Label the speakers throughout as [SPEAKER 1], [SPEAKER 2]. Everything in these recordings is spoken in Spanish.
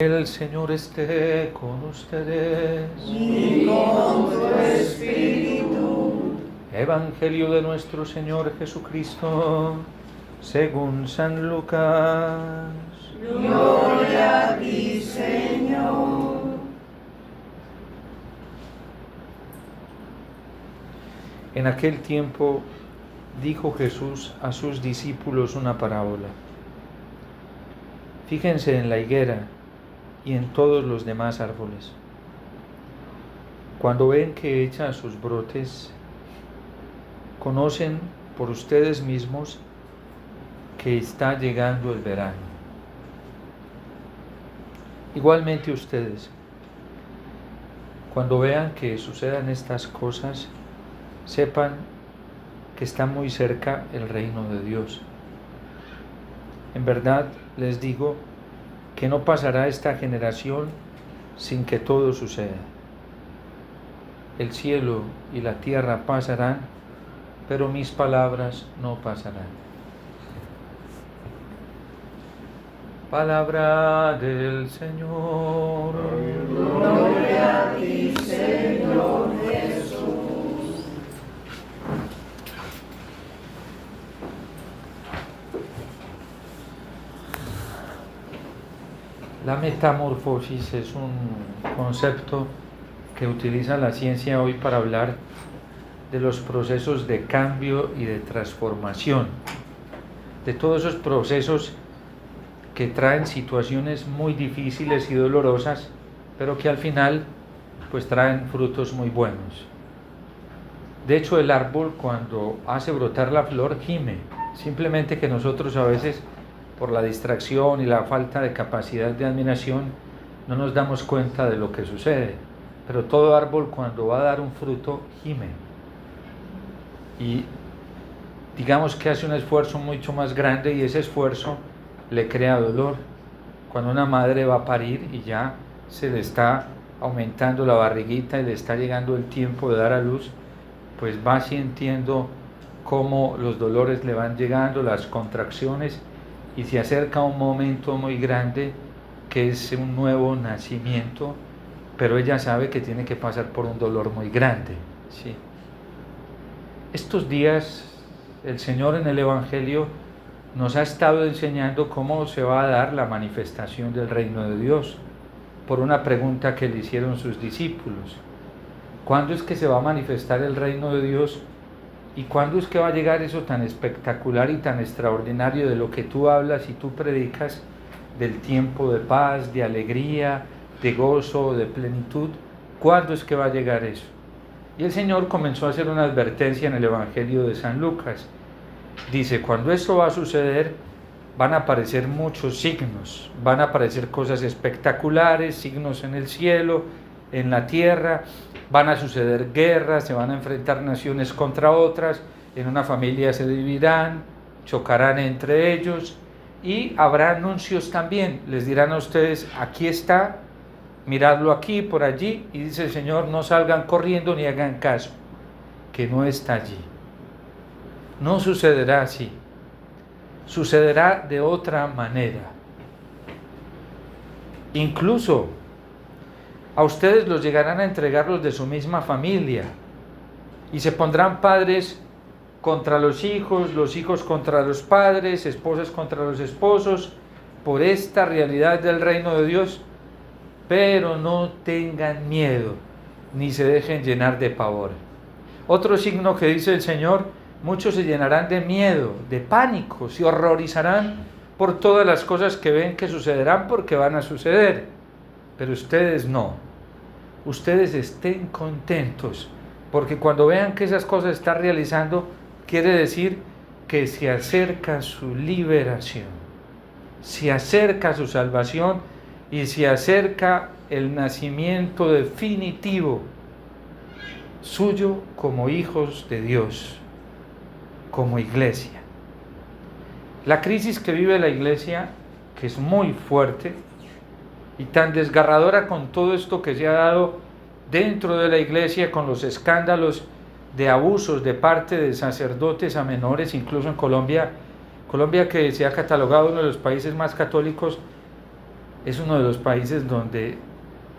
[SPEAKER 1] El Señor esté con ustedes.
[SPEAKER 2] Y con tu espíritu.
[SPEAKER 1] Evangelio de nuestro Señor Jesucristo, según San Lucas.
[SPEAKER 2] Gloria a ti, Señor.
[SPEAKER 1] En aquel tiempo dijo Jesús a sus discípulos una parábola. Fíjense en la higuera y en todos los demás árboles. Cuando ven que echa sus brotes, conocen por ustedes mismos que está llegando el verano. Igualmente ustedes, cuando vean que sucedan estas cosas, sepan que está muy cerca el reino de Dios. En verdad les digo que no pasará esta generación sin que todo suceda. El cielo y la tierra pasarán, pero mis palabras no pasarán. Palabra del Señor.
[SPEAKER 2] Gloria a ti, Señor Jesús.
[SPEAKER 1] La metamorfosis es un concepto que utiliza la ciencia hoy para hablar de los procesos de cambio y de transformación, de todos esos procesos que traen situaciones muy difíciles y dolorosas, pero que al final pues traen frutos muy buenos. De hecho, el árbol, cuando hace brotar la flor, gime, simplemente que nosotros a veces, por la distracción y la falta de capacidad de admiración, no nos damos cuenta de lo que sucede. Pero todo árbol, cuando va a dar un fruto, gime. Y digamos que hace un esfuerzo mucho más grande, y ese esfuerzo le crea dolor. Cuando una madre va a parir y ya se le está aumentando la barriguita y le está llegando el tiempo de dar a luz, pues va sintiendo cómo los dolores le van llegando, las contracciones, y se acerca un momento muy grande que es un nuevo nacimiento, pero ella sabe que tiene que pasar por un dolor muy grande, ¿sí? Estos días el Señor en el Evangelio nos ha estado enseñando cómo se va a dar la manifestación del reino de Dios, por una pregunta que le hicieron sus discípulos. ¿Cuándo es que se va a manifestar el reino de Dios? ¿Y cuándo es que va a llegar eso tan espectacular y tan extraordinario de lo que tú hablas y tú predicas, del tiempo de paz, de alegría, de gozo, de plenitud? ¿Cuándo es que va a llegar eso? Y el Señor comenzó a hacer una advertencia en el Evangelio de San Lucas. Dice, cuando esto va a suceder, van a aparecer muchos signos, van a aparecer cosas espectaculares, signos en el cielo, en la tierra, van a suceder guerras, se van a enfrentar naciones contra otras, en una familia se dividirán, chocarán entre ellos, y habrá anuncios también, les dirán a ustedes, aquí está, miradlo aquí, por allí, y dice el Señor, no salgan corriendo ni hagan caso, que no está allí. No sucederá así, sucederá de otra manera. Incluso a ustedes los llegarán a entregar los de su misma familia, y se pondrán padres contra los hijos contra los padres, esposas contra los esposos, por esta realidad del reino de Dios. Pero no tengan miedo, ni se dejen llenar de pavor. Otro signo que dice el Señor, muchos se llenarán de miedo, de pánico, se horrorizarán por todas las cosas que ven que sucederán, porque van a suceder. Pero ustedes no, ustedes estén contentos, porque cuando vean que esas cosas se están realizando, quiere decir que se acerca su liberación, se acerca su salvación y se acerca el nacimiento definitivo suyo como hijos de Dios, como iglesia. La crisis que vive la iglesia, que es muy fuerte y tan desgarradora con todo esto que se ha dado dentro de la iglesia, con los escándalos de abusos de parte de sacerdotes a menores, incluso en Colombia que se ha catalogado uno de los países más católicos, es uno de los países donde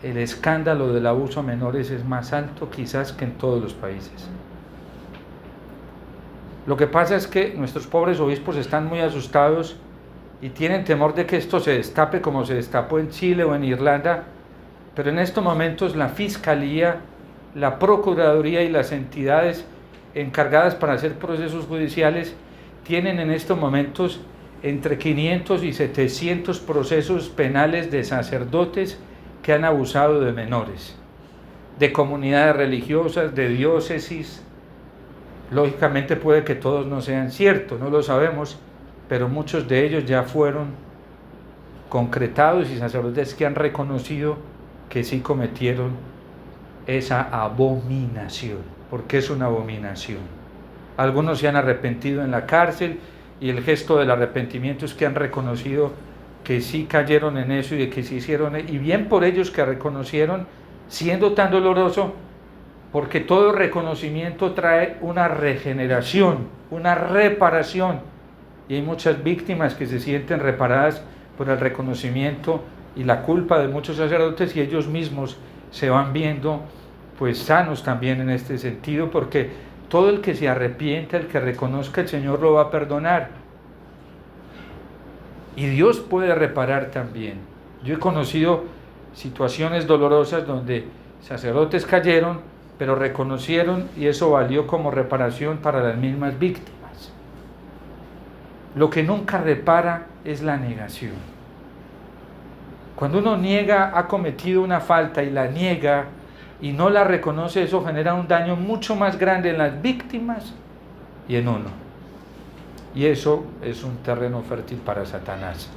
[SPEAKER 1] el escándalo del abuso a menores es más alto quizás que en todos los países. Lo que pasa es que nuestros pobres obispos están muy asustados y tienen temor de que esto se destape como se destapó en Chile o en Irlanda, pero en estos momentos la Fiscalía, la Procuraduría y las entidades encargadas para hacer procesos judiciales tienen en estos momentos entre 500 y 700 procesos penales de sacerdotes que han abusado de menores, de comunidades religiosas, de diócesis. Lógicamente puede que todos no sean ciertos, no lo sabemos, pero muchos de ellos ya fueron concretados y sacerdotes que han reconocido que sí cometieron esa abominación, porque es una abominación. Algunos se han arrepentido en la cárcel y el gesto del arrepentimiento es que han reconocido que sí cayeron en eso y de que sí hicieron, y bien por ellos que reconocieron, siendo tan doloroso, porque todo reconocimiento trae una regeneración, una reparación, y hay muchas víctimas que se sienten reparadas por el reconocimiento y la culpa de muchos sacerdotes, y ellos mismos se van viendo pues sanos también en este sentido, porque todo el que se arrepienta, el que reconozca, el Señor lo va a perdonar. Y Dios puede reparar también. Yo he conocido situaciones dolorosas donde sacerdotes cayeron, pero reconocieron y eso valió como reparación para las mismas víctimas. Lo que nunca repara es la negación. Cuando uno niega, ha cometido una falta y la niega y no la reconoce, eso genera un daño mucho más grande en las víctimas y en uno. Y eso es un terreno fértil para Satanás.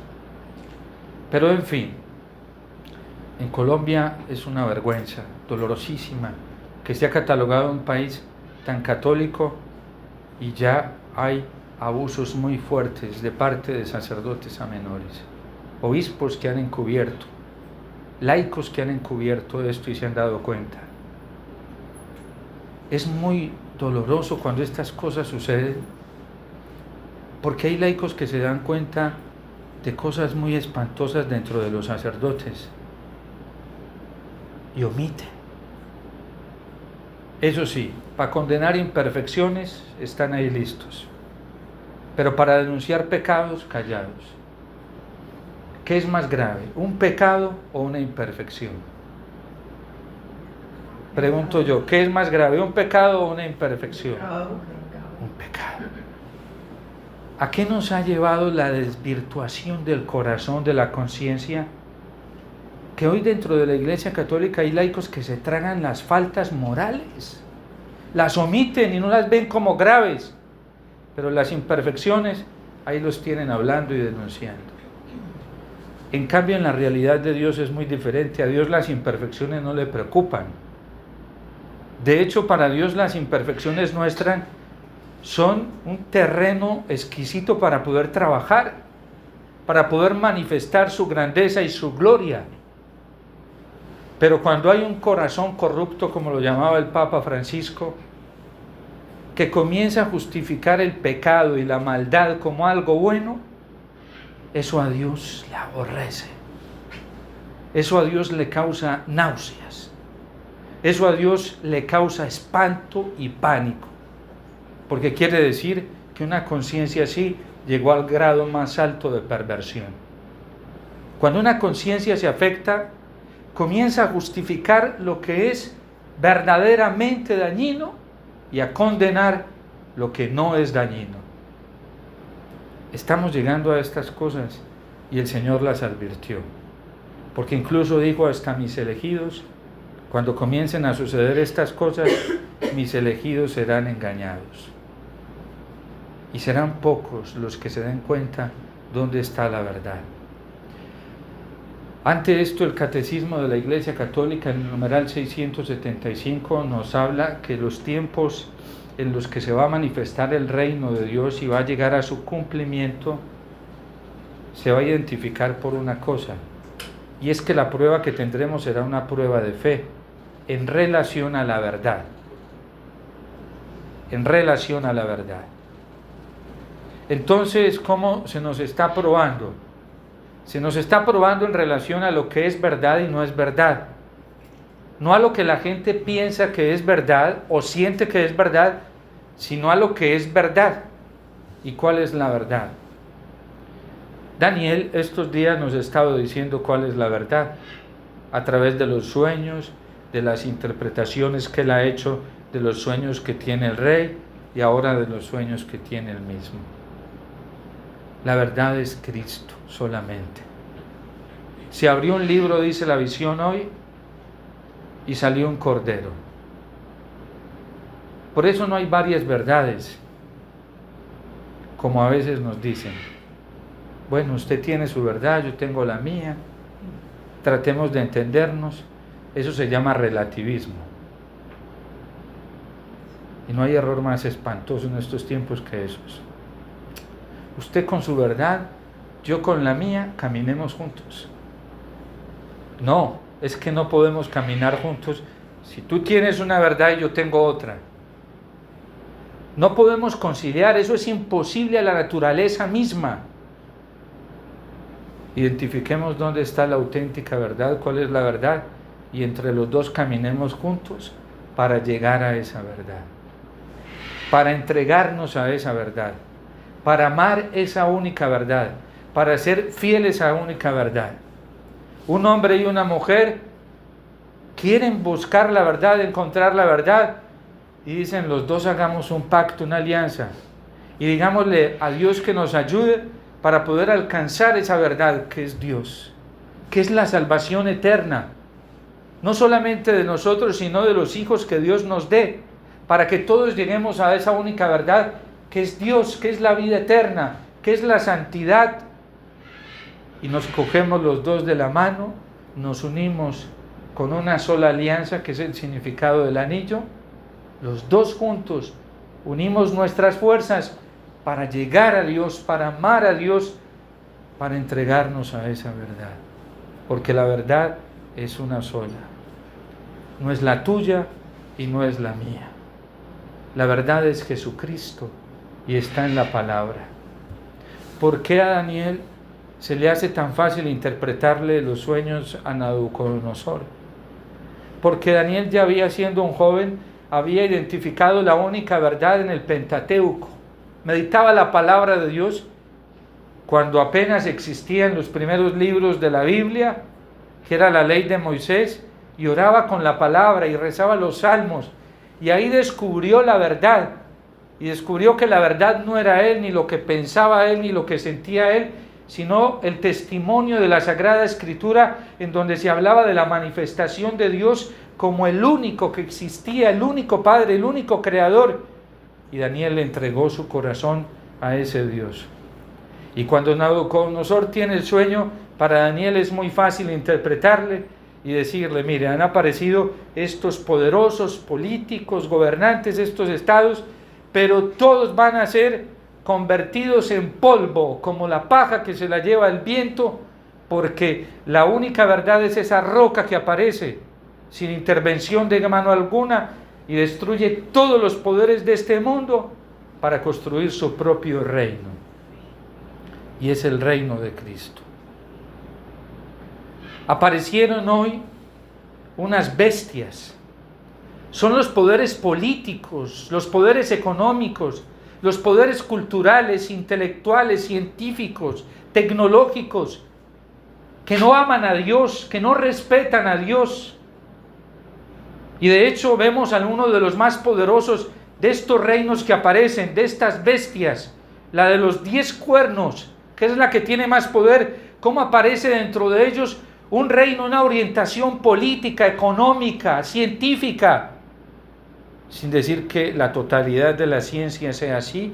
[SPEAKER 1] Pero en fin, en Colombia es una vergüenza dolorosísima que se ha catalogado un país tan católico y ya hay abusos muy fuertes de parte de sacerdotes a menores, obispos que han encubierto, laicos que han encubierto esto y se han dado cuenta. Es muy doloroso cuando estas cosas suceden, porque hay laicos que se dan cuenta de cosas muy espantosas dentro de los sacerdotes y omiten. Eso sí, para condenar imperfecciones están ahí listos, pero para denunciar pecados, callados. ¿Qué es más grave, un pecado o una imperfección? Pregunto yo, ¿qué es más grave, un pecado o una imperfección? Un pecado. ¿A qué nos ha llevado la desvirtuación del corazón, de la conciencia? Que hoy dentro de la Iglesia Católica hay laicos que se tragan las faltas morales, las omiten y no las ven como graves, pero las imperfecciones ahí los tienen hablando y denunciando. En cambio, en la realidad de Dios es muy diferente. A Dios las imperfecciones no le preocupan. De hecho, para Dios las imperfecciones nuestras son un terreno exquisito para poder trabajar, para poder manifestar su grandeza y su gloria. Pero cuando hay un corazón corrupto, como lo llamaba el Papa Francisco, que comienza a justificar el pecado y la maldad como algo bueno, eso a Dios le aborrece. Eso a Dios le causa náuseas. Eso a Dios le causa espanto y pánico. Porque quiere decir que una conciencia así llegó al grado más alto de perversión. Cuando una conciencia se afecta, comienza a justificar lo que es verdaderamente dañino y a condenar lo que no es dañino. Estamos llegando a estas cosas y el Señor las advirtió. Porque incluso dijo hasta mis elegidos, cuando comiencen a suceder estas cosas, mis elegidos serán engañados. Y serán pocos los que se den cuenta dónde está la verdad. Ante esto, el Catecismo de la Iglesia Católica, en el numeral 675, nos habla que los tiempos en los que se va a manifestar el reino de Dios y va a llegar a su cumplimiento, se va a identificar por una cosa, y es que la prueba que tendremos será una prueba de fe en relación a la verdad. En relación a la verdad. Entonces, ¿cómo se nos está probando? Se nos está probando en relación a lo que es verdad y no es verdad. No a lo que la gente piensa que es verdad o siente que es verdad, sino a lo que es verdad. ¿Y cuál es la verdad? Daniel estos días nos ha estado diciendo cuál es la verdad a través de los sueños, de las interpretaciones que él ha hecho de los sueños que tiene el rey y ahora de los sueños que tiene él mismo. La verdad es Cristo solamente. Se abrió un libro, dice la visión hoy, y salió un cordero. Por eso no hay varias verdades, como a veces nos dicen. Bueno, usted tiene su verdad, yo tengo la mía. Tratemos de entendernos. Eso se llama relativismo. Y no hay error más espantoso en estos tiempos que esos. Usted con su verdad, yo con la mía, caminemos juntos. No, es que no podemos caminar juntos si tú tienes una verdad y yo tengo otra. No podemos conciliar, eso es imposible a la naturaleza misma. Identifiquemos dónde está la auténtica verdad, cuál es la verdad, y entre los dos caminemos juntos para llegar a esa verdad, para entregarnos a esa verdad, para amar esa única verdad, para ser fieles a esa única verdad. Un hombre y una mujer quieren buscar la verdad, encontrar la verdad, y dicen los dos hagamos un pacto, una alianza, y digámosle a Dios que nos ayude para poder alcanzar esa verdad que es Dios, que es la salvación eterna, no solamente de nosotros, sino de los hijos que Dios nos dé, para que todos lleguemos a esa única verdad que es Dios, que es la vida eterna, que es la santidad. Y nos cogemos los dos de la mano, nos unimos con una sola alianza, que es el significado del anillo, los dos juntos unimos nuestras fuerzas para llegar a Dios, para amar a Dios, para entregarnos a esa verdad, porque la verdad es una sola, no es la tuya y no es la mía. La verdad es Jesucristo y está en la palabra. ¿Por qué a Daniel se le hace tan fácil interpretarle los sueños a Nabucodonosor? Porque Daniel, ya había siendo un joven, había identificado la única verdad en el Pentateuco. Meditaba la palabra de Dios cuando apenas existían los primeros libros de la Biblia, que era la ley de Moisés, y oraba con la palabra y rezaba los salmos, y ahí descubrió la verdad, y descubrió que la verdad no era él, ni lo que pensaba él, ni lo que sentía él, sino el testimonio de la Sagrada Escritura, en donde se hablaba de la manifestación de Dios como el único que existía, el único Padre, el único Creador. Y Daniel le entregó su corazón a ese Dios. Y cuando Nabucodonosor tiene el sueño, para Daniel es muy fácil interpretarle y decirle: mire, han aparecido estos poderosos políticos, gobernantes de estos estados, pero todos van a ser convertidos en polvo, como la paja que se la lleva el viento, porque la única verdad es esa roca que aparece sin intervención de mano alguna y destruye todos los poderes de este mundo para construir su propio reino, y es el reino de Cristo. Aparecieron hoy unas bestias, son los poderes políticos, los poderes económicos, los poderes culturales, intelectuales, científicos, tecnológicos, que no aman a Dios, que no respetan a Dios. Y de hecho vemos a uno de los más poderosos de estos reinos que aparecen, de estas bestias, la de los 10 cuernos, que es la que tiene más poder, cómo aparece dentro de ellos un reino, una orientación política, económica, científica, sin decir que la totalidad de la ciencia sea así,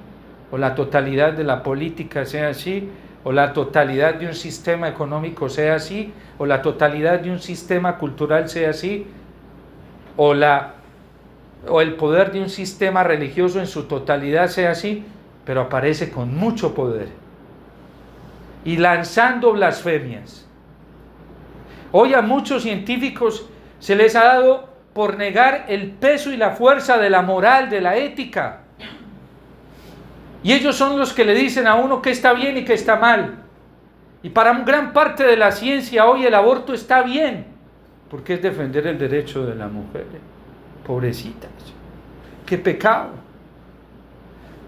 [SPEAKER 1] o la totalidad de la política sea así, o la totalidad de un sistema económico sea así, o la totalidad de un sistema cultural sea así, o el poder de un sistema religioso en su totalidad sea así, pero aparece con mucho poder y lanzando blasfemias. Hoy a muchos científicos se les ha dado por negar el peso y la fuerza de la moral, de la ética. Y ellos son los que le dicen a uno qué está bien y qué está mal. Y para gran parte de la ciencia hoy el aborto está bien, porque es defender el derecho de la mujer. Pobrecitas, qué pecado.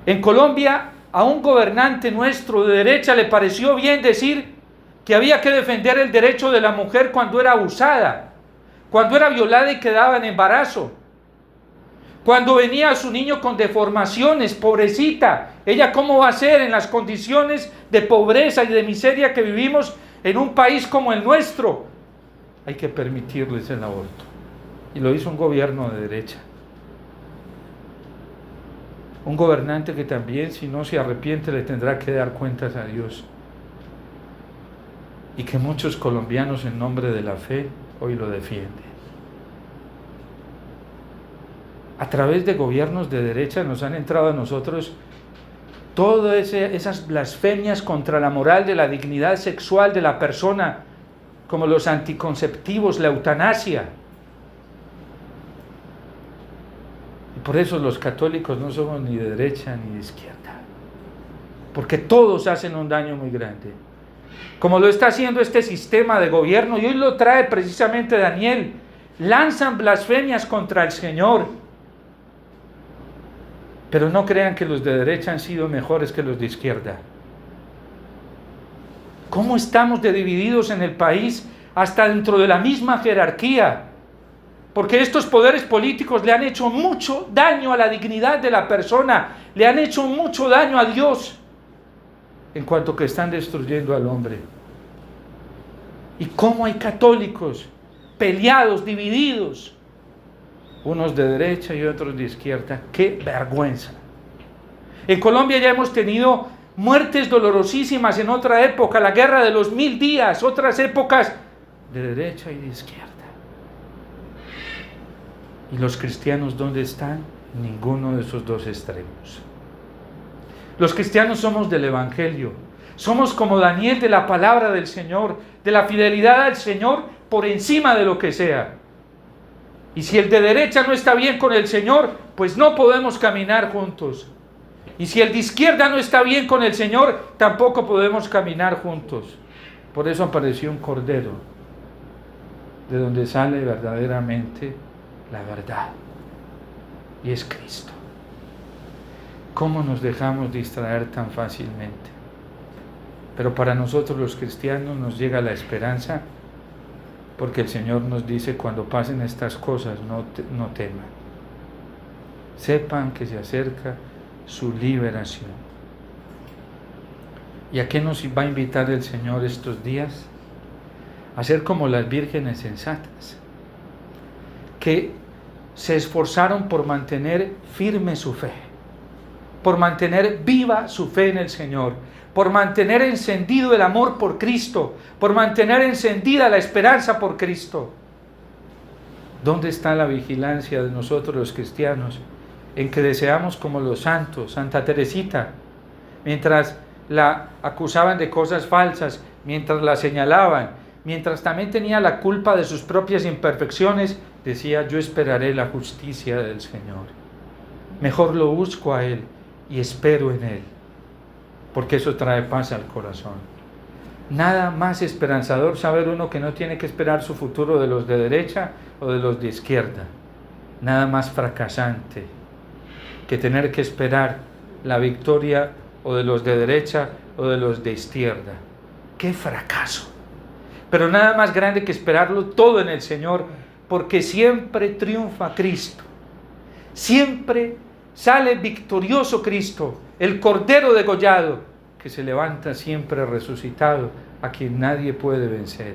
[SPEAKER 1] En Colombia a un gobernante nuestro de derecha le pareció bien decir que había que defender el derecho de la mujer cuando era abusada, cuando era violada y quedaba en embarazo, cuando venía su niño con deformaciones, pobrecita, ella cómo va a ser en las condiciones de pobreza y de miseria que vivimos en un país como el nuestro. Hay que permitirles el aborto. Y lo hizo un gobierno de derecha. Un gobernante que también, si no se arrepiente, le tendrá que dar cuentas a Dios. Y que muchos colombianos, en nombre de la fe, hoy lo defienden. A través de gobiernos de derecha nos han entrado a nosotros todas esas blasfemias contra la moral de la dignidad sexual de la persona, como los anticonceptivos, la eutanasia. Y por eso los católicos no somos ni de derecha ni de izquierda, porque todos hacen un daño muy grande, como lo está haciendo este sistema de gobierno, y hoy lo trae precisamente Daniel. Lanzan blasfemias contra el Señor. Pero no crean que los de derecha han sido mejores que los de izquierda. ¿Cómo estamos de divididos en el país hasta dentro de la misma jerarquía? Porque estos poderes políticos le han hecho mucho daño a la dignidad de la persona, le han hecho mucho daño a Dios, en cuanto que están destruyendo al hombre. ¿Y cómo hay católicos peleados, divididos? Unos de derecha y otros de izquierda. ¡Qué vergüenza! En Colombia ya hemos tenido muertes dolorosísimas en otra época, la guerra de los 1000 días, otras épocas de derecha y de izquierda. ¿Y los cristianos dónde están? Ninguno de esos dos extremos. Los cristianos somos del Evangelio, somos como Daniel de la palabra del Señor, de la fidelidad al Señor por encima de lo que sea. Y si el de derecha no está bien con el Señor, pues no podemos caminar juntos. Y si el de izquierda no está bien con el Señor, tampoco podemos caminar juntos. Por eso apareció un cordero, de donde sale verdaderamente la verdad. Y es Cristo. ¿Cómo nos dejamos distraer tan fácilmente? Pero para nosotros los cristianos nos llega la esperanza, porque el Señor nos dice: cuando pasen estas cosas, no teman. Sepan que se acerca su liberación. ¿Y a qué nos va a invitar el Señor estos días? A ser como las vírgenes sensatas, que se esforzaron por mantener firme su fe, por mantener viva su fe en el Señor, por mantener encendido el amor por Cristo, por mantener encendida la esperanza por Cristo. ¿Dónde está la vigilancia de nosotros los cristianos? En que deseamos como los santos, Santa Teresita, mientras la acusaban de cosas falsas, mientras la señalaban, mientras también tenía la culpa de sus propias imperfecciones, decía: yo esperaré la justicia del Señor. Mejor lo busco a Él y espero en Él, porque eso trae paz al corazón. Nada más esperanzador saber uno que no tiene que esperar su futuro de los de derecha o de los de izquierda. Nada más fracasante que tener que esperar la victoria o de los de derecha o de los de izquierda. ¡Qué fracaso! Pero nada más grande que esperarlo todo en el Señor, porque siempre triunfa Cristo. Siempre sale victorioso Cristo, el Cordero degollado, que se levanta siempre resucitado, a quien nadie puede vencer.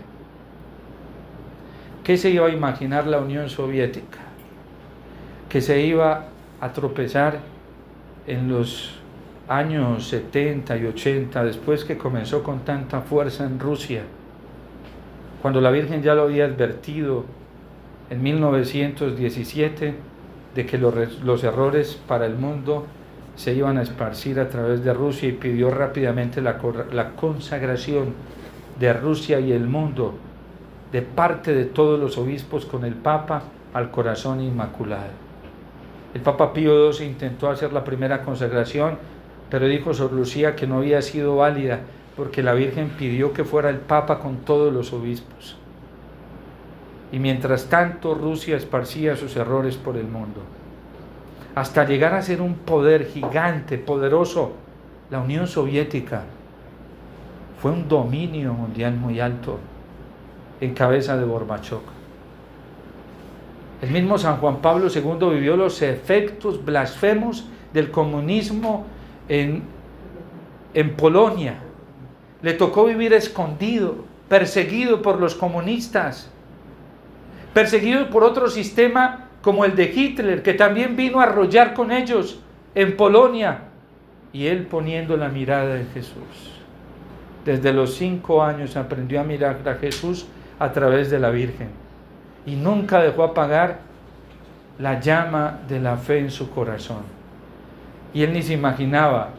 [SPEAKER 1] ¿Qué se iba a imaginar la Unión Soviética? Que se iba a tropezar en los años 70 y 80, después que comenzó con tanta fuerza en Rusia, cuando la Virgen ya lo había advertido en 1917 de que los errores para el mundo se iban a esparcir a través de Rusia, y pidió rápidamente la consagración de Rusia y el mundo de parte de todos los obispos con el Papa al corazón inmaculado. El Papa Pío XII intentó hacer la primera consagración, pero dijo Sor Lucía que no había sido válida porque la Virgen pidió que fuera el Papa con todos los obispos. Y mientras tanto Rusia esparcía sus errores por el mundo, hasta llegar a ser un poder gigante, poderoso. La Unión Soviética fue un dominio mundial muy alto en cabeza de Gorbachov. El mismo San Juan Pablo II vivió los efectos blasfemos del comunismo en Polonia. Le tocó vivir escondido, perseguido por los comunistas, perseguido por otro sistema como el de Hitler, que también vino a arrollar con ellos en Polonia, y él poniendo la mirada en Jesús. Desde los 5 años aprendió a mirar a Jesús a través de la Virgen, y nunca dejó apagar la llama de la fe en su corazón. Y él ni se imaginaba,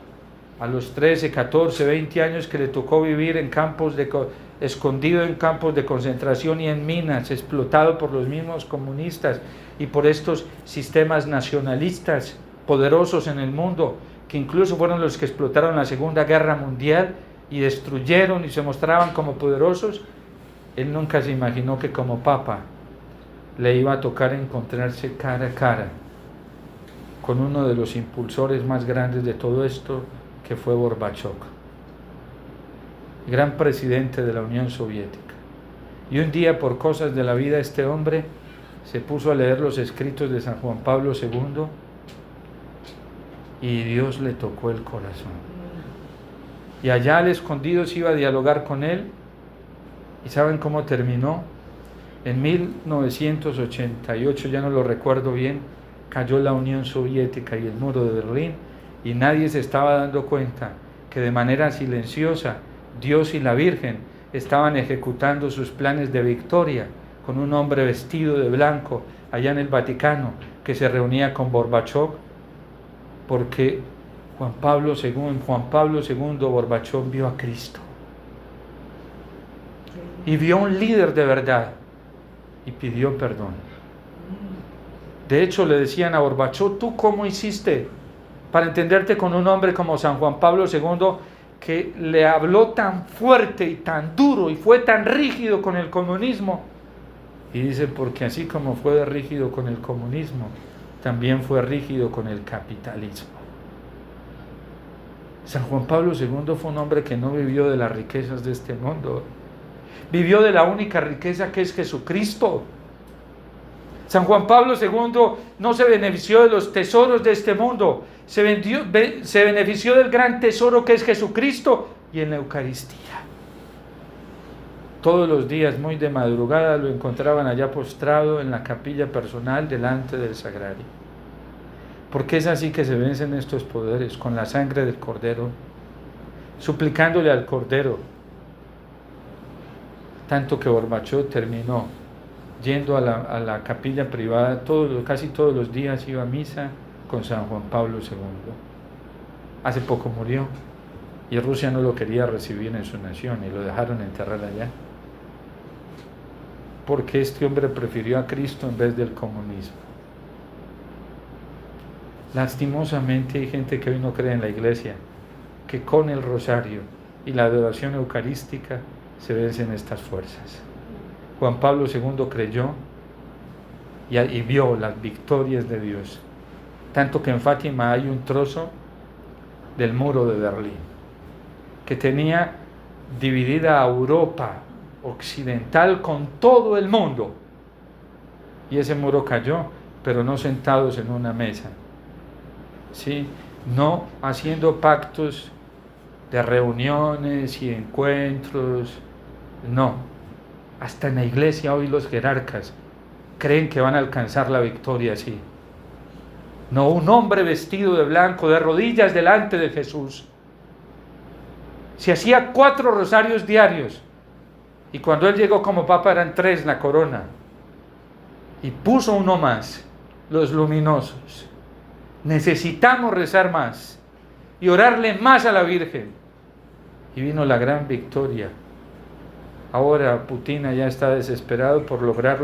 [SPEAKER 1] a los 13, 14, 20 años, que le tocó vivir en escondido en campos de concentración y en minas, explotado por los mismos comunistas y por estos sistemas nacionalistas poderosos en el mundo, que incluso fueron los que explotaron la Segunda Guerra Mundial y destruyeron y se mostraban como poderosos. Él nunca se imaginó que como Papa le iba a tocar encontrarse cara a cara con uno de los impulsores más grandes de todo esto, que fue Gorbachov, gran presidente de la Unión Soviética. Y un día, por cosas de la vida, este hombre se puso a leer los escritos de San Juan Pablo II y Dios le tocó el corazón. Y allá al escondido se iba a dialogar con él, y ¿saben cómo terminó? En 1988, ya no lo recuerdo bien, cayó la Unión Soviética y el muro de Berlín, y nadie se estaba dando cuenta que de manera silenciosa Dios y la Virgen estaban ejecutando sus planes de victoria con un hombre vestido de blanco allá en el Vaticano, que se reunía con Gorbachov, porque en Juan Pablo II Gorbachov vio a Cristo y vio un líder de verdad y pidió perdón. De hecho, le decían a Gorbachov: ¿tú cómo hiciste para entenderte con un hombre como San Juan Pablo II, que le habló tan fuerte y tan duro y fue tan rígido con el comunismo? Y dice: porque así como fue rígido con el comunismo, también fue rígido con el capitalismo. San Juan Pablo II fue un hombre que no vivió de las riquezas de este mundo, vivió de la única riqueza, que es Jesucristo. San Juan Pablo II no se benefició de los tesoros de este mundo, se benefició del gran tesoro que es Jesucristo, y en la Eucaristía. Todos los días, muy de madrugada, lo encontraban allá postrado en la capilla personal delante del sagrario. Porque es así que se vencen estos poderes, con la sangre del Cordero, suplicándole al Cordero. Tanto que Gorbachov terminó yendo a la capilla privada, casi todos los días iba a misa con San Juan Pablo II. Hace poco murió y Rusia no lo quería recibir en su nación y lo dejaron enterrar allá, porque este hombre prefirió a Cristo en vez del comunismo. Lastimosamente hay gente que hoy no cree en la iglesia, que con el rosario y la adoración eucarística se vencen estas fuerzas. Juan Pablo II creyó y vio las victorias de Dios, tanto que en Fátima hay un trozo del muro de Berlín que tenía dividida a Europa occidental con todo el mundo, y ese muro cayó, pero no sentados en una mesa, ¿sí? No haciendo pactos de reuniones y encuentros, no. Hasta en la iglesia hoy los jerarcas creen que van a alcanzar la victoria así. No, un hombre vestido de blanco, de rodillas delante de Jesús, se hacía 4 rosarios diarios, y cuando él llegó como papa eran 3 la corona, y puso uno más, los luminosos. Necesitamos rezar más y orarle más a la Virgen, y vino la gran victoria. Ahora Putin ya está desesperado por lograr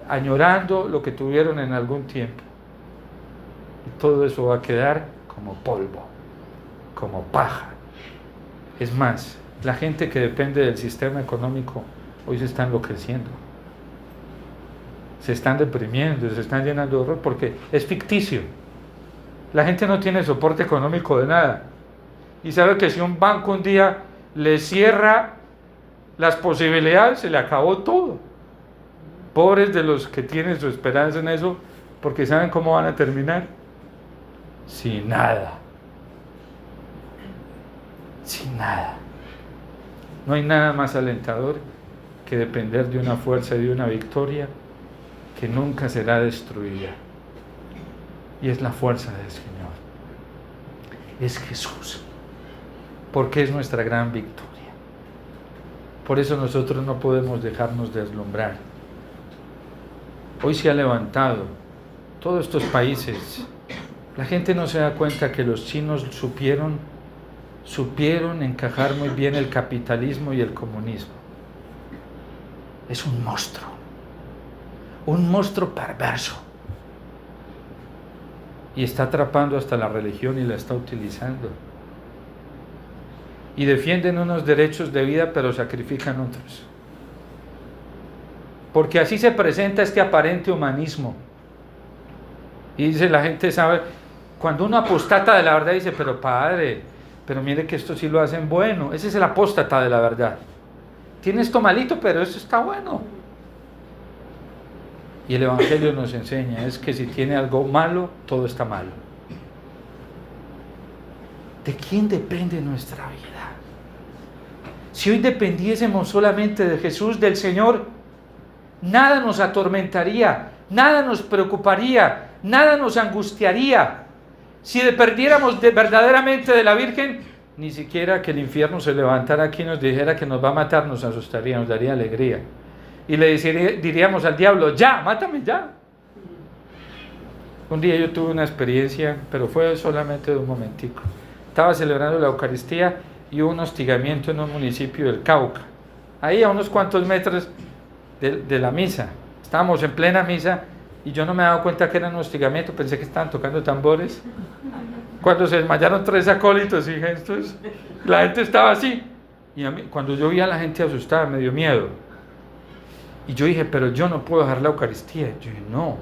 [SPEAKER 1] añorando lo que tuvieron en algún tiempo, y todo eso va a quedar como polvo, como paja. Es más, la gente que depende del sistema económico hoy se está enloqueciendo. Se están deprimiendo, se están llenando de horror porque es ficticio. La gente no tiene soporte económico de nada. Y sabe que si un banco un día le cierra las posibilidades, se le acabó todo. Pobres de los que tienen su esperanza en eso, porque saben cómo van a terminar. Sin nada. Sin nada. No hay nada más alentador que depender de una fuerza y de una victoria que nunca será destruida. Y es la fuerza del Señor. Es Jesús. Porque es nuestra gran victoria. Por eso nosotros no podemos dejarnos deslumbrar. Hoy se ha levantado todos estos países. La gente no se da cuenta que los chinos supieron encajar muy bien el capitalismo y el comunismo. Es un monstruo perverso. Y está atrapando hasta la religión y la está utilizando. Y defienden unos derechos de vida, pero sacrifican otros. Porque así se presenta este aparente humanismo. Y dice, la gente sabe, cuando uno apostata de la verdad, dice, pero padre, pero mire que esto sí lo hacen bueno. Ese es el apóstata de la verdad. Tiene esto malito, pero esto está bueno. Y el Evangelio nos enseña, es que si tiene algo malo, todo está malo. ¿De quién depende nuestra vida? Si hoy dependiésemos solamente de Jesús, del Señor, nada nos atormentaría, nada nos preocuparía, nada nos angustiaría. Si dependiéramos verdaderamente de la Virgen, ni siquiera que el infierno se levantara aquí y nos dijera que nos va a matar, nos asustaría, nos daría alegría. Y le diríamos al diablo, ya, mátame ya. Un día yo tuve una experiencia, pero fue solamente de un momentico. Estaba celebrando la Eucaristía y hubo un hostigamiento en un municipio del Cauca. Ahí a unos cuantos metros de la misa. Estábamos en plena misa y yo no me daba cuenta que era un hostigamiento, pensé que estaban tocando tambores. Cuando se desmayaron 3 acólitos, dije, la gente estaba así. Y a mí, cuando yo vi a la gente asustada, me dio miedo. Y yo dije, pero yo no puedo dejar la Eucaristía. Yo dije, no,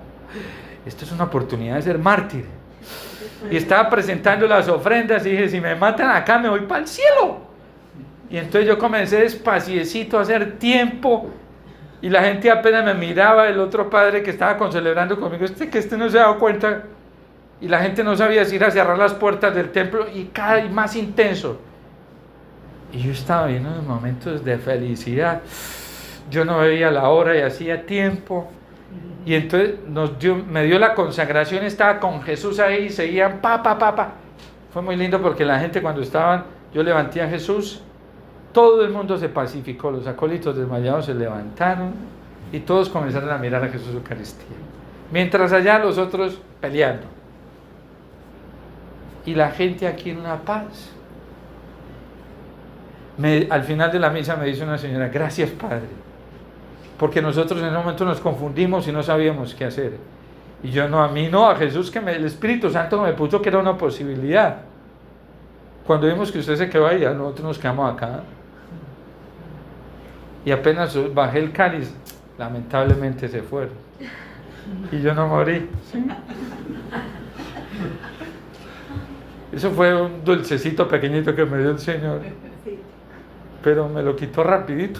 [SPEAKER 1] esto es una oportunidad de ser mártir. Y estaba presentando las ofrendas y dije, si me matan acá me voy para el cielo. Y entonces yo comencé despaciecito a hacer tiempo y la gente apenas me miraba. El otro padre que estaba concelebrando conmigo, que este no se ha dado cuenta, y la gente no sabía si ir a cerrar las puertas del templo, y cada vez más intenso. Y yo estaba viendo unos momentos de felicidad. Yo no veía la hora y hacía tiempo. Y entonces me dio la consagración, estaba con Jesús ahí, seguían pa. Fue muy lindo porque la gente cuando estaban, yo levanté a Jesús, todo el mundo se pacificó, los acólitos desmayados se levantaron y todos comenzaron a mirar a Jesús Eucaristía. Mientras allá los otros peleando. Y la gente aquí en una paz. Al final de la misa me dice una señora, gracias Padre. Porque nosotros en ese momento nos confundimos y no sabíamos qué hacer. Y yo no, a mí no, a Jesús, el Espíritu Santo me puso que era una posibilidad. Cuando vimos que usted se quedó ahí, nosotros nos quedamos acá. Y apenas bajé el cáliz, lamentablemente se fueron. Y yo no morí. ¿Sí? Eso fue un dulcecito pequeñito que me dio el Señor. Pero me lo quitó rapidito,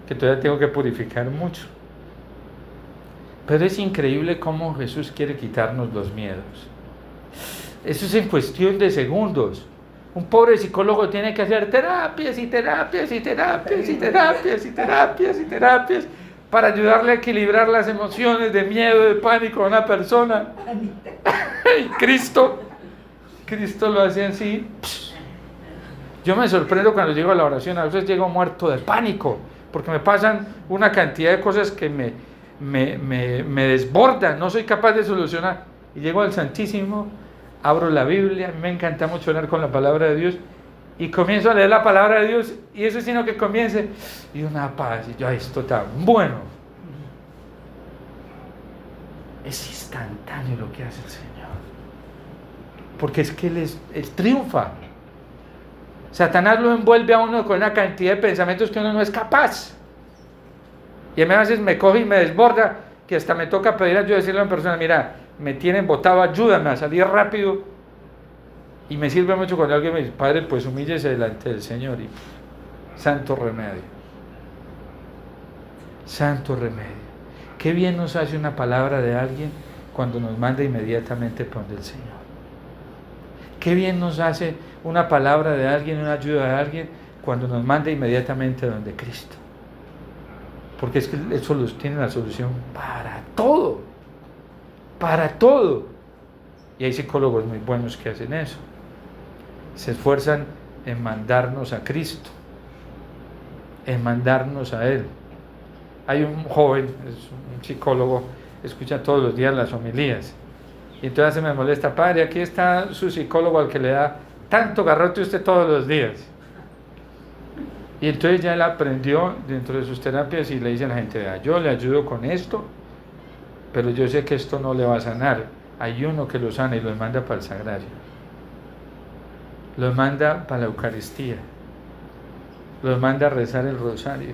[SPEAKER 1] que todavía tengo que purificar mucho. Pero es increíble cómo Jesús quiere quitarnos los miedos. Eso es en cuestión de segundos. Un pobre psicólogo tiene que hacer terapias para ayudarle a equilibrar las emociones de miedo, de pánico a una persona. Y Cristo lo hace así. Yo me sorprendo cuando llego a la oración, a veces llego muerto de pánico, porque me pasan una cantidad de cosas que me desbordan, no soy capaz de solucionar. Y llego al Santísimo, abro la Biblia, me encanta mucho hablar con la palabra de Dios, y comienzo a leer la palabra de Dios, y eso es sino que comience, y una paz, y yo, ay, esto está bueno. Es instantáneo lo que hace el Señor, porque es que Él triunfa. Satanás lo envuelve a uno con una cantidad de pensamientos que uno no es capaz. Y a veces me coge y me desborda, que hasta me toca pedir ayuda, decirle a una persona, mira, me tienen botado, ayúdame a salir rápido. Y me sirve mucho cuando alguien me dice, Padre, pues humíllese delante del Señor. Y santo remedio. Santo remedio. Qué bien nos hace una palabra de alguien cuando nos manda inmediatamente por donde el Señor. Qué bien nos hace una palabra de alguien, una ayuda de alguien, cuando nos manda inmediatamente donde Cristo. Porque es que eso tiene la solución para todo. Para todo. Y hay psicólogos muy buenos que hacen eso. Se esfuerzan en mandarnos a Cristo, en mandarnos a Él. Hay un joven, es un psicólogo, escucha todos los días las homilías. Y entonces se me molesta, padre, aquí está su psicólogo al que le da tanto garrote usted todos los días. Y entonces ya él aprendió dentro de sus terapias y le dice a la gente, vea, yo le ayudo con esto, pero yo sé que esto no le va a sanar. Hay uno que lo sana y lo manda para el sagrario. Lo manda para la Eucaristía. Lo manda a rezar el rosario.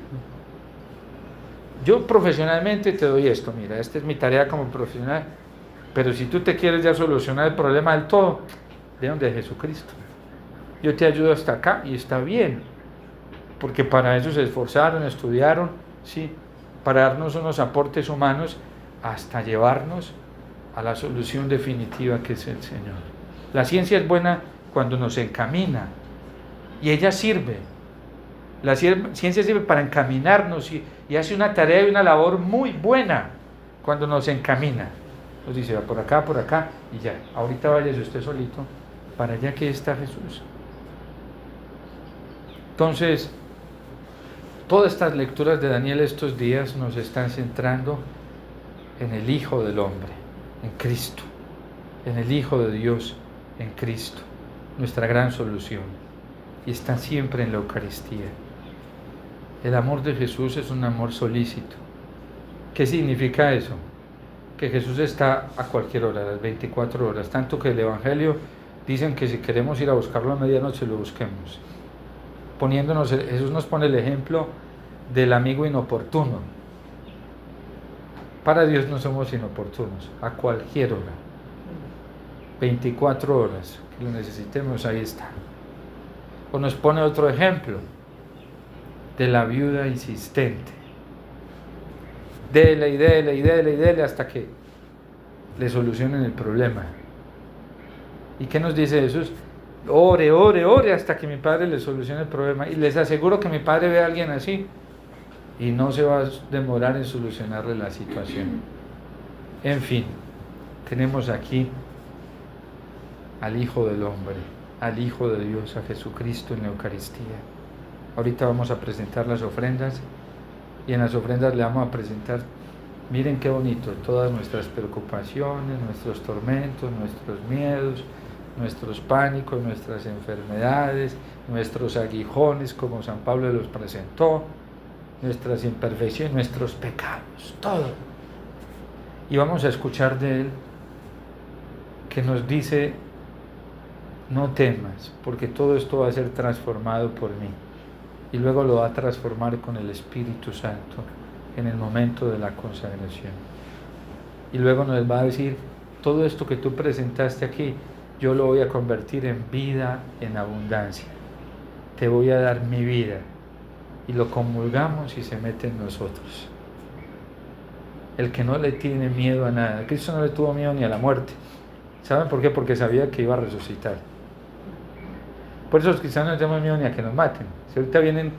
[SPEAKER 1] Yo profesionalmente te doy esto, mira, esta es mi tarea como profesional, pero si tú te quieres ya solucionar el problema del todo, de donde Jesucristo. Yo te ayudo hasta acá y está bien, porque para eso se esforzaron, estudiaron, sí, para darnos unos aportes humanos hasta llevarnos a la solución definitiva que es el Señor. La ciencia es buena cuando nos encamina y ella sirve. La ciencia sirve para encaminarnos y hace una tarea y una labor muy buena cuando nos encamina. Nos dice, va por acá y ya. Ahorita váyase usted solito para allá que está Jesús. Entonces, todas estas lecturas de Daniel estos días nos están centrando en el Hijo del Hombre, en Cristo, en el Hijo de Dios, en Cristo, nuestra gran solución. Y están siempre en la Eucaristía. El amor de Jesús es un amor solícito. ¿Qué significa eso? Que Jesús está a cualquier hora, a las 24 horas, tanto que el Evangelio dicen que si queremos ir a buscarlo a medianoche lo busquemos. Jesús nos pone el ejemplo del amigo inoportuno. Para Dios no somos inoportunos, a cualquier hora, 24 horas que lo necesitemos, ahí está. O nos pone otro ejemplo de la viuda insistente. Dele hasta que le solucionen el problema. ¿Y qué nos dice Jesús? Ore hasta que mi Padre le solucione el problema. Y les aseguro que mi Padre ve a alguien así y no se va a demorar en solucionarle la situación. En fin, tenemos aquí al Hijo del Hombre, al Hijo de Dios, a Jesucristo en la Eucaristía. Ahorita vamos a presentar las ofrendas y en las ofrendas le vamos a presentar, miren qué bonito, todas nuestras preocupaciones, nuestros tormentos, nuestros miedos, nuestros pánicos, nuestras enfermedades, nuestros aguijones como San Pablo los presentó, nuestras imperfecciones, nuestros pecados, todo. Y vamos a escuchar de Él que nos dice, no temas, porque todo esto va a ser transformado por mí. Y luego lo va a transformar con el Espíritu Santo en el momento de la consagración. Y luego nos va a decir, todo esto que tú presentaste aquí, yo lo voy a convertir en vida en abundancia. Te voy a dar mi vida. Y lo comulgamos y se mete en nosotros. El que no le tiene miedo a nada. Cristo no le tuvo miedo ni a la muerte. ¿Saben por qué? Porque sabía que iba a resucitar. Por eso los cristianos no tenemos miedo ni a que nos maten. Si ahorita vienen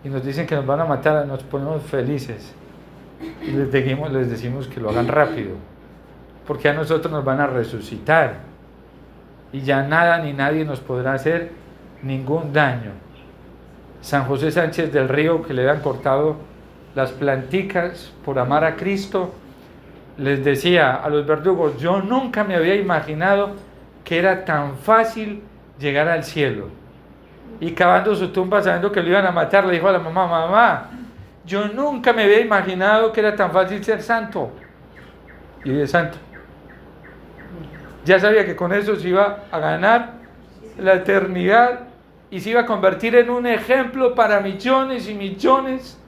[SPEAKER 1] y nos dicen que nos van a matar, nos ponemos felices. Y les decimos que lo hagan rápido. Porque a nosotros nos van a resucitar. Y ya nada ni nadie nos podrá hacer ningún daño. San José Sánchez del Río, que le habían cortado las planticas por amar a Cristo, les decía a los verdugos, yo nunca me había imaginado que era tan fácil llegar al cielo. Y cavando su tumba sabiendo que lo iban a matar, le dijo a la mamá, mamá, yo nunca me había imaginado que era tan fácil ser santo. Y hoy es santo. Ya sabía que con eso se iba a ganar la eternidad y se iba a convertir en un ejemplo para millones y millones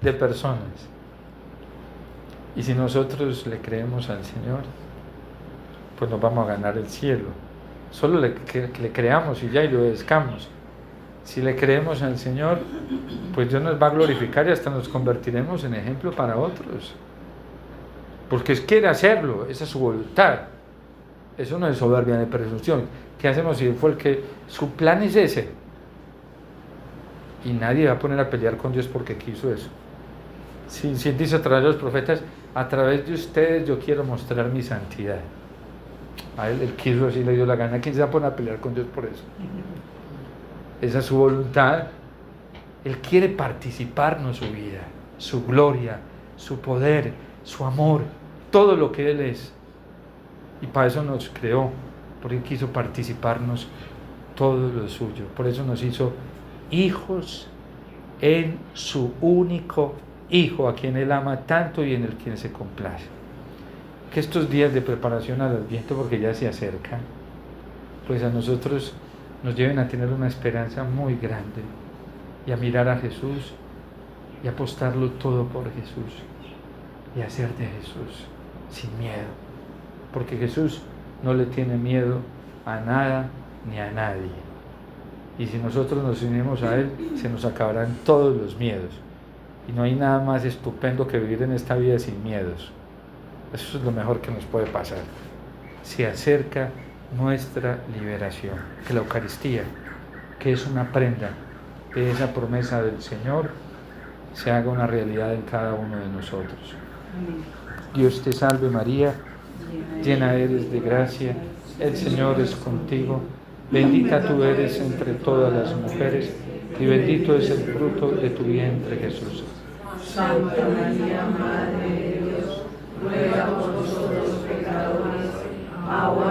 [SPEAKER 1] de personas. Y si nosotros le creemos al Señor, pues nos vamos a ganar el cielo. Solo le creamos y ya, y lo obedezcamos. Si le creemos al Señor, pues Dios nos va a glorificar y hasta nos convertiremos en ejemplo para otros. Porque Él quiere hacerlo, esa es su voluntad. Eso no es soberbia ni presunción. ¿Qué hacemos si Él fue el que... Su plan es ese. Y nadie va a poner a pelear con Dios porque quiso eso. Si Él dice a través de los profetas, a través de ustedes yo quiero mostrar mi santidad. A Él quiso así, le dio la gana. ¿Quién se va a poner a pelear con Dios por eso? Esa es su voluntad. Él quiere participarnos su vida, su gloria, su poder, su amor, todo lo que Él es. Y para eso nos creó, porque quiso participarnos todo lo suyo. Por eso nos hizo hijos en su único Hijo, a quien Él ama tanto y en el quien se complace. Que estos días de preparación al Adviento, porque ya se acercan, pues a nosotros nos lleven a tener una esperanza muy grande y a mirar a Jesús y apostarlo todo por Jesús y hacer de Jesús sin miedo, porque Jesús no le tiene miedo a nada ni a nadie, y si nosotros nos unimos a Él se nos acabarán todos los miedos, y no hay nada más estupendo que vivir en esta vida sin miedos. Eso es lo mejor que nos puede pasar. Se acerca nuestra liberación, que la Eucaristía, que es una prenda de esa promesa del Señor, se haga una realidad en cada uno de nosotros. Dios te salve María, llena eres de gracia, el Señor es contigo, bendita tú eres entre todas las mujeres, y bendito es el fruto de tu vientre Jesús.
[SPEAKER 2] Santa María, Madre de Dios, ruega por nosotros pecadores, ahora